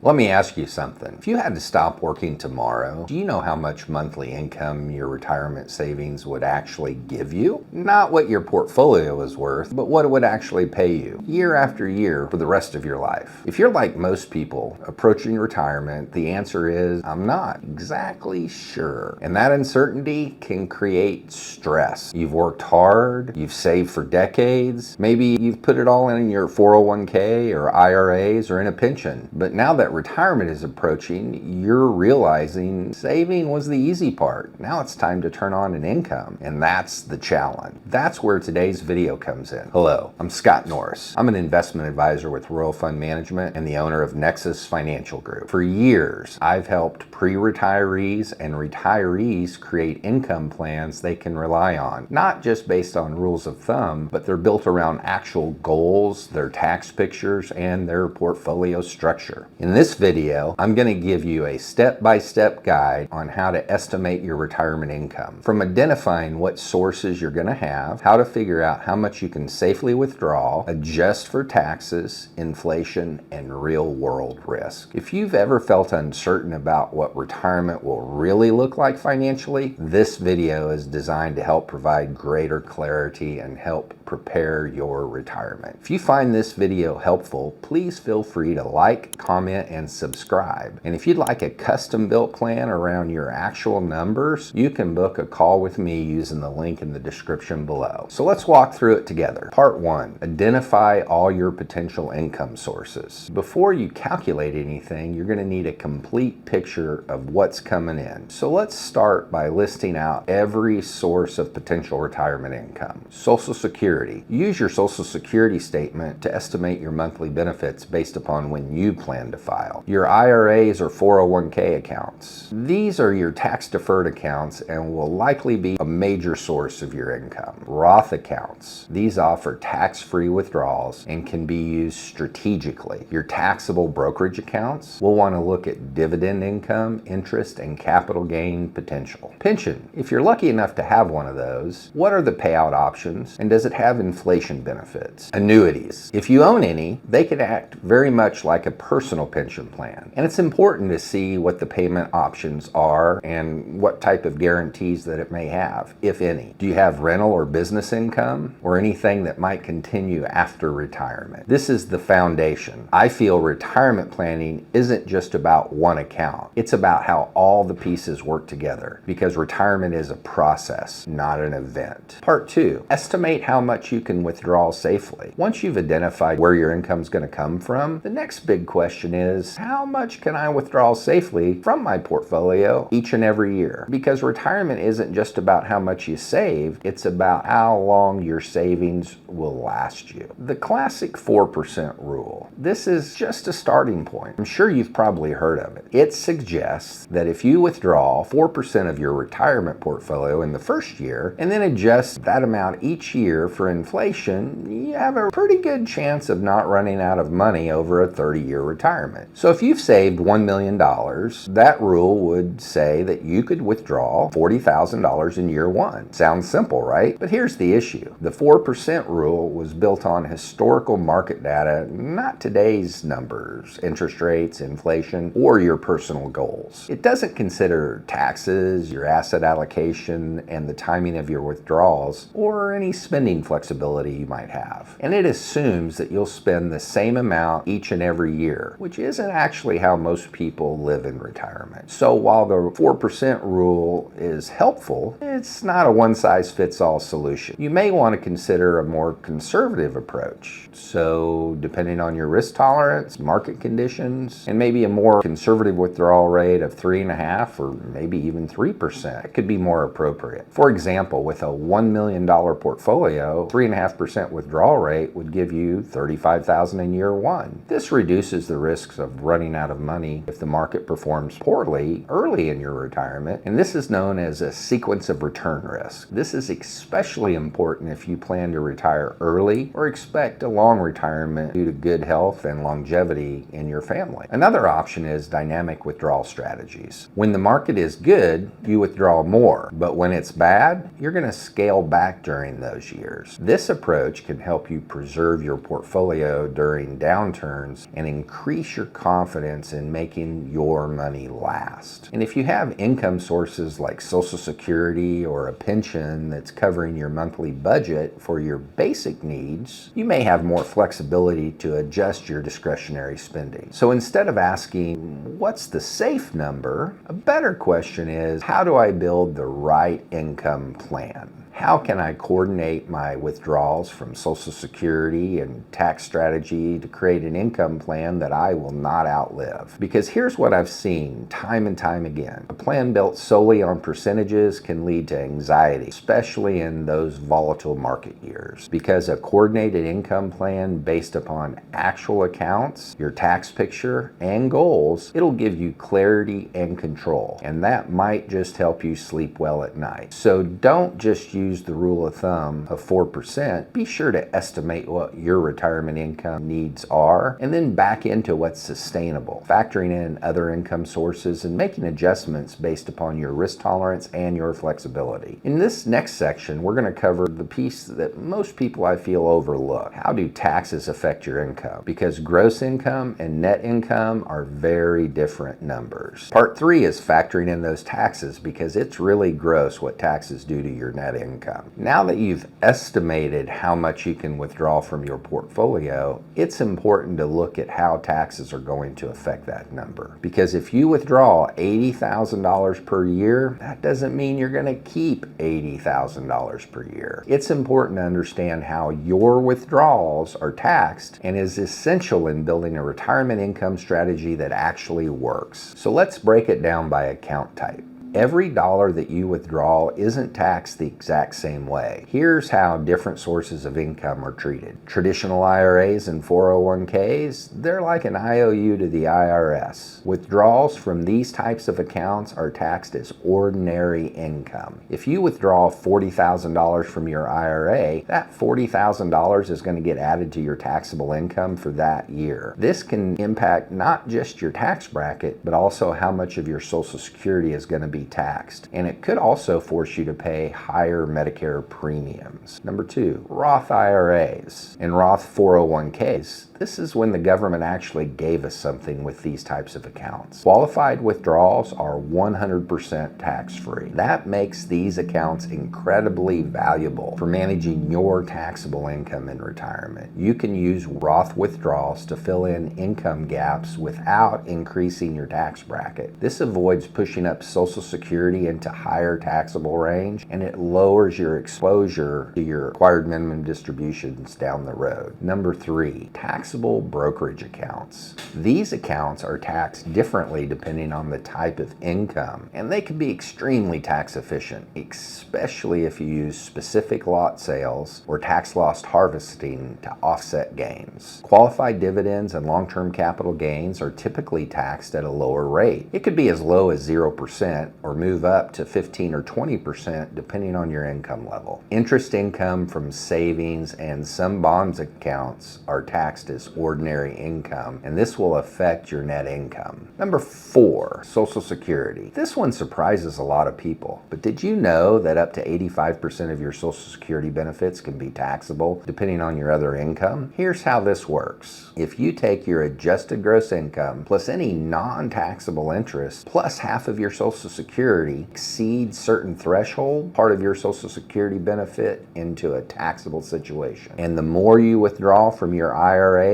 Let me ask you something. If you had to stop working tomorrow, do you know how much monthly income your retirement savings would actually give you? Not what your portfolio is worth, but what it would actually pay you year after year for the rest of your life. If you're like most people approaching retirement, the answer is, I'm not exactly sure. And that uncertainty can create stress. You've worked hard, you've saved for decades, maybe you've put it all in your 401k or IRAs or in a pension. But now that retirement is approaching, you're realizing saving was the easy part. Now it's time to turn on an income, and that's the challenge. That's where today's video comes in. Hello, I'm Scott Norris. I'm an investment advisor with Roth Fund Management and the owner of Nexus Financial Group. For years, I've helped pre-retirees and retirees create income plans they can rely on, not just based on rules of thumb, but they're built around actual goals, their tax pictures, and their portfolio structure. In this video, I'm going to give you a step-by-step guide on how to estimate your retirement income, from identifying what sources you're going to have, how to figure out how much you can safely withdraw, adjust for taxes, inflation, and real-world risk. If you've ever felt uncertain about what retirement will really look like financially, this video is designed to help provide greater clarity and help prepare your retirement. If you find this video helpful, please feel free to like, comment, and subscribe. And if you'd like a custom-built plan around your actual numbers, you can book a call with me using the link in the description below. So let's walk through it together. Part 1, identify all your potential income sources. Before you calculate anything, you're going to need a complete picture of what's coming in. So let's start by listing out every source of potential retirement income. Social Security. Use your Social Security statement to estimate your monthly benefits based upon when you plan to file. Your IRAs or 401k accounts. These are your tax-deferred accounts and will likely be a major source of your income. Roth accounts. These offer tax-free withdrawals and can be used strategically. Your taxable brokerage accounts will want to look at dividend income, interest, and capital gain potential. Pension. If you're lucky enough to have one of those, what are the payout options and does it have inflation benefits? Annuities. If you own any, they can act very much like a personal pension plan. And it's important to see what the payment options are and what type of guarantees that it may have, if any. Do you have rental or business income or anything that might continue after retirement? This is the foundation. I feel retirement planning isn't just about one account. It's about how all the pieces work together, because retirement is a process, not an event. Part 2, estimate how much you can withdraw safely. Once you've identified where your income is going to come from, the next big question is, how much can I withdraw safely from my portfolio each and every year? Because retirement isn't just about how much you save, it's about how long your savings will last you. The classic 4% rule. This is just a starting point. I'm sure you've probably heard of it. It suggests that if you withdraw 4% of your retirement portfolio in the first year and then adjust that amount each year for inflation, you have a pretty good chance of not running out of money over a 30-year retirement. So if you've saved $1 million, that rule would say that you could withdraw $40,000 in year one. Sounds simple, right? But here's the issue. The 4% rule was built on historical market data, not today's numbers, interest rates, inflation, or your personal goals. It doesn't consider taxes, your asset allocation, and the timing of your withdrawals, or any spending flexibility you might have. And it assumes that you'll spend the same amount each and every year, which isn't actually how most people live in retirement. So while the 4% rule is helpful, it's not a one-size-fits-all solution. You may want to consider a more conservative approach. So depending on your risk tolerance, market conditions, and maybe a more conservative withdrawal rate of 3.5% or maybe even 3%, it could be more appropriate. For example, with a $1 million portfolio, 3.5% withdrawal rate would give you $35,000 in year one. This reduces the risks of running out of money if the market performs poorly early in your retirement, and this is known as a sequence of return risk. This is especially important if you plan to retire early or expect a long retirement due to good health and longevity in your family. Another option is dynamic withdrawal strategies. When the market is good, you withdraw more, but when it's bad, you're going to scale back during those years. This approach can help you preserve your portfolio during downturns and increase your confidence in making your money last. And if you have income sources like Social Security or a pension that's covering your monthly budget for your basic needs, you may have more flexibility to adjust your discretionary spending. So instead of asking, what's the safe number? A better question is, how do I build the right income plan? How can I coordinate my withdrawals from Social Security and tax strategy to create an income plan that I will not outlive? Because here's what I've seen time and time again. A plan built solely on percentages can lead to anxiety, especially in those volatile market years. Because a coordinated income plan based upon actual accounts, your tax picture, and goals, it'll give you clarity and control. And that might just help you sleep well at night. So don't just use the rule of thumb of 4%, be sure to estimate what your retirement income needs are and then back into what's sustainable, factoring in other income sources and making adjustments based upon your risk tolerance and your flexibility. In this next section, we're going to cover the piece that most people I feel overlook. How do taxes affect your income? Because gross income and net income are very different numbers. Part 3 is factoring in those taxes because it's really gross what taxes do to your net income. Now that you've estimated how much you can withdraw from your portfolio, it's important to look at how taxes are going to affect that number. Because if you withdraw $80,000 per year, that doesn't mean you're going to keep $80,000 per year. It's important to understand how your withdrawals are taxed and is essential in building a retirement income strategy that actually works. So let's break it down by account type. Every dollar that you withdraw isn't taxed the exact same way. Here's how different sources of income are treated. Traditional IRAs and 401ks, they're like an IOU to the IRS. Withdrawals from these types of accounts are taxed as ordinary income. If you withdraw $40,000 from your IRA, that $40,000 is going to get added to your taxable income for that year. This can impact not just your tax bracket, but also how much of your Social Security is going to be taxed. And it could also force you to pay higher Medicare premiums. Number 2, Roth IRAs and Roth 401ks. This is when the government actually gave us something with these types of accounts. Qualified withdrawals are 100% tax-free. That makes these accounts incredibly valuable for managing your taxable income in retirement. You can use Roth withdrawals to fill in income gaps without increasing your tax bracket. This avoids pushing up Social Security into higher taxable range, and it lowers your exposure to your required minimum distributions down the road. Number 3, taxable brokerage accounts. These accounts are taxed differently depending on the type of income, and they can be extremely tax efficient, especially if you use specific lot sales or tax loss harvesting to offset gains. Qualified dividends and long-term capital gains are typically taxed at a lower rate. It could be as low as 0% or move up to 15 or 20% depending on your income level. Interest income from savings and some bonds accounts are taxed as ordinary income, and this will affect your net income. Number 4, Social Security. This one surprises a lot of people, but did you know that up to 85% of your Social Security benefits can be taxable depending on your other income? Here's how this works. If you take your adjusted gross income plus any non-taxable interest plus half of your Social Security exceeds certain threshold, part of your Social Security benefit into a taxable situation. And the more you withdraw from your IRA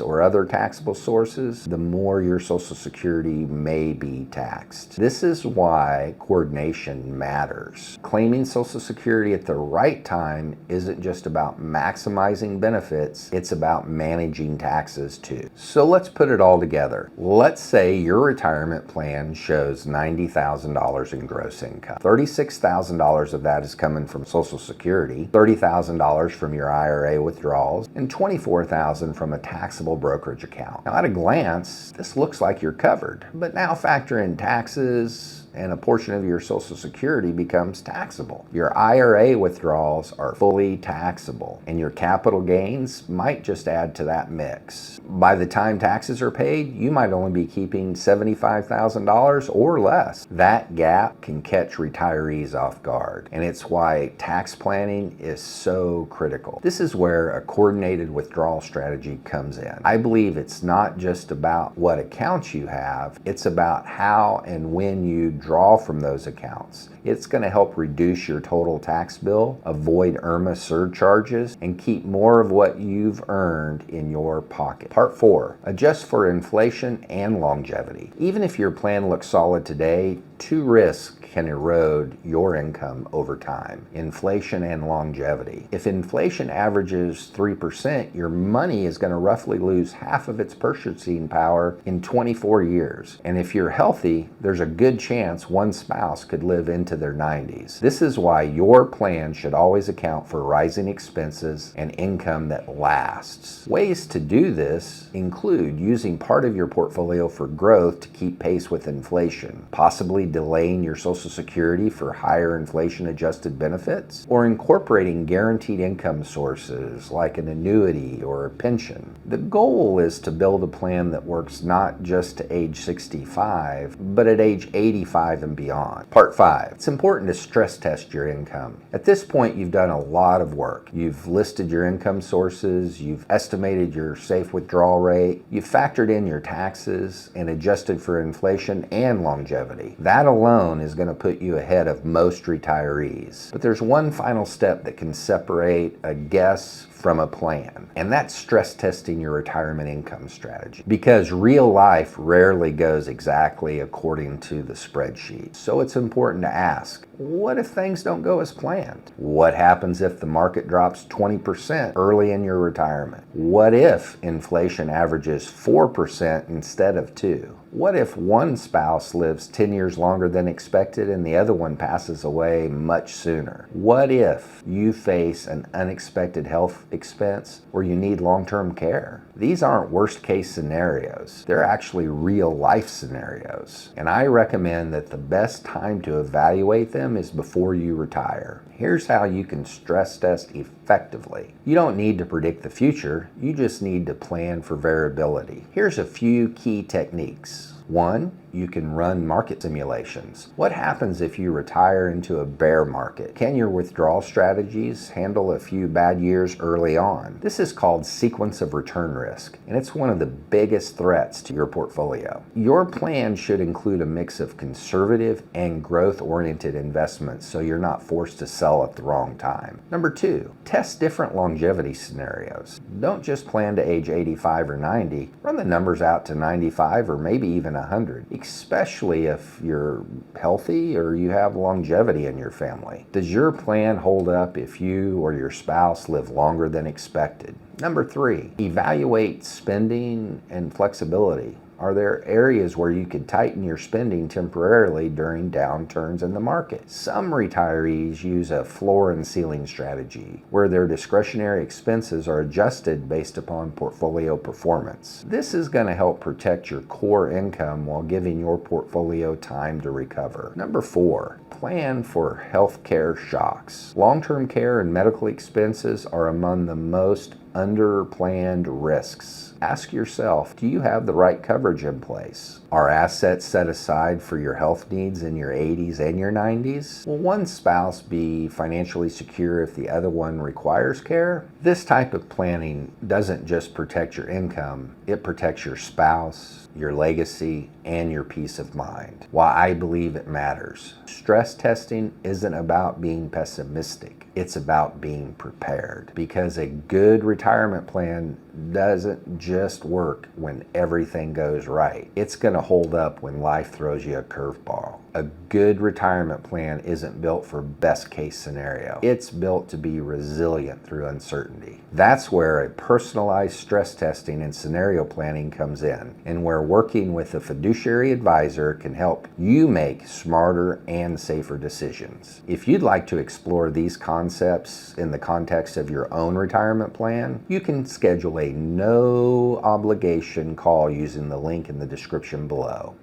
or other taxable sources, the more your Social Security may be taxed. This is why coordination matters. Claiming Social Security at the right time isn't just about maximizing benefits, it's about managing taxes too. So let's put it all together. Let's say your retirement plan shows $90,000 in gross income. $36,000 of that is coming from Social Security, $30,000 from your IRA withdrawals, and $24,000 from a taxable brokerage account. Now, at a glance, this looks like you're covered, but now factor in taxes and a portion of your Social Security becomes taxable. Your IRA withdrawals are fully taxable, and your capital gains might just add to that mix. By the time taxes are paid, you might only be keeping $75,000 or less. That gap can catch retirees off guard, and it's why tax planning is so critical. This is where a coordinated withdrawal strategy comes in. I believe it's not just about what accounts you have, it's about how and when you draw from those accounts. It's going to help reduce your total tax bill, avoid IRMA surcharges, and keep more of what you've earned in your pocket. Part 4, adjust for inflation and longevity. Even if your plan looks solid today, two risks can erode your income over time: inflation and longevity. If inflation averages 3%, your money is going to roughly lose half of its purchasing power in 24 years. And if you're healthy, there's a good chance one spouse could live into their 90s. This is why your plan should always account for rising expenses and income that lasts. Ways to do this include using part of your portfolio for growth to keep pace with inflation, possibly delaying your Social Security for higher inflation-adjusted benefits, or incorporating guaranteed income sources like an annuity or a pension. The goal is to build a plan that works not just to age 65, but at age 85 and beyond. Part 5. It's important to stress test your income. At this point, you've done a lot of work. You've listed your income sources, you've estimated your safe withdrawal rate, you've factored in your taxes, and adjusted for inflation and longevity. That alone is going to put you ahead of most retirees. But there's one final step that can separate a guess from a plan, and that's stress testing your retirement income strategy, because real life rarely goes exactly according to the spreadsheet. So it's important to ask, what if things don't go as planned? What happens if the market drops 20% early in your retirement? What if inflation averages 4% instead of 2%? What if one spouse lives 10 years longer than expected and the other one passes away much sooner? What if you face an unexpected health expense or you need long-term care? These aren't worst-case scenarios. They're actually real-life scenarios. And I recommend that the best time to evaluate them is before you retire. Here's how you can stress test effectively. You don't need to predict the future, you just need to plan for variability. Here's a few key techniques. 1, you can run market simulations. What happens if you retire into a bear market? Can your withdrawal strategies handle a few bad years early on? This is called sequence of return risk, and it's one of the biggest threats to your portfolio. Your plan should include a mix of conservative and growth-oriented investments so you're not forced to sell at the wrong time. Number 2, test different longevity scenarios. Don't just plan to age 85 or 90. Run the numbers out to 95 or maybe even 100. Especially if you're healthy or you have longevity in your family. Does your plan hold up if you or your spouse live longer than expected? Number 3, evaluate spending and flexibility. Are there areas where you could tighten your spending temporarily during downturns in the market? Some retirees use a floor and ceiling strategy, where their discretionary expenses are adjusted based upon portfolio performance. This is going to help protect your core income while giving your portfolio time to recover. Number 4, plan for healthcare shocks. Long-term care and medical expenses are among the most under-planned risks. Ask yourself, do you have the right coverage in place? Are assets set aside for your health needs in your 80s and your 90s? Will one spouse be financially secure if the other one requires care? This type of planning doesn't just protect your income, it protects your spouse, your legacy, and your peace of mind. Why I believe it matters. Stress testing isn't about being pessimistic. It's about being prepared, because a good retirement plan doesn't just work when everything goes right. It's going to hold up when life throws you a curveball. A good retirement plan isn't built for best case scenario. It's built to be resilient through uncertainty. That's where a personalized stress testing and scenario planning comes in, and where working with a fiduciary advisor can help you make smarter and safer decisions. If you'd like to explore these concepts in the context of your own retirement plan, you can schedule a no obligation call using the link in the description below.